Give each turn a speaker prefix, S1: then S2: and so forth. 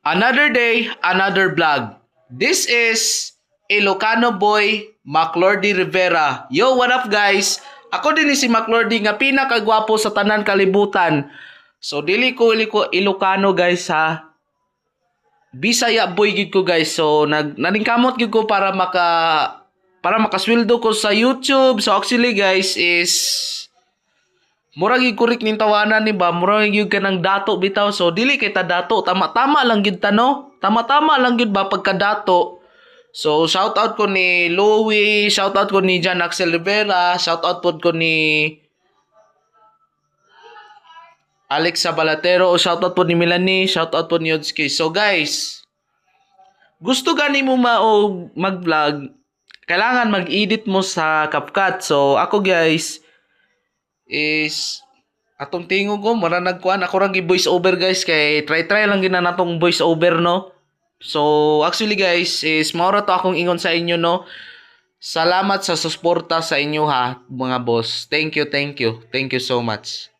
S1: Another day, another vlog. This is Ilocano boy, Maclordy Rivera. Yo, what up guys? Ako din si Maclordy nga pinakagwapo sa tanan kalibutan. So dili ko Ilocano guys ha. Bisaya boy gid ko guys. So naningkamot gid ko para makasweldo ko sa YouTube. So actually guys is murag gyud kurik ning tawanan ni ba, murag gyud kanang dato bitaw. So dili kay ta dato, tama-tama lang gyud ta no. Tama-tama lang gyud ba pagkadato. So shout out ko ni Louie, shout out ko ni Jan Axel Rivera, shout out pod ko ni Alex Sabalatero, shout out po ni Melanie, shout out po ni Yodski. So guys, gusto gani mo mag-vlog, kailangan mag-edit mo sa CapCut. So ako guys is atong tingog ko mara nagkuan ako ra gi voice over guys kay try lang gina natong voice over no. So actually guys is maura to akong ingon sa inyo no. Salamat sa suporta sa inyo ha mga boss. Thank you so much.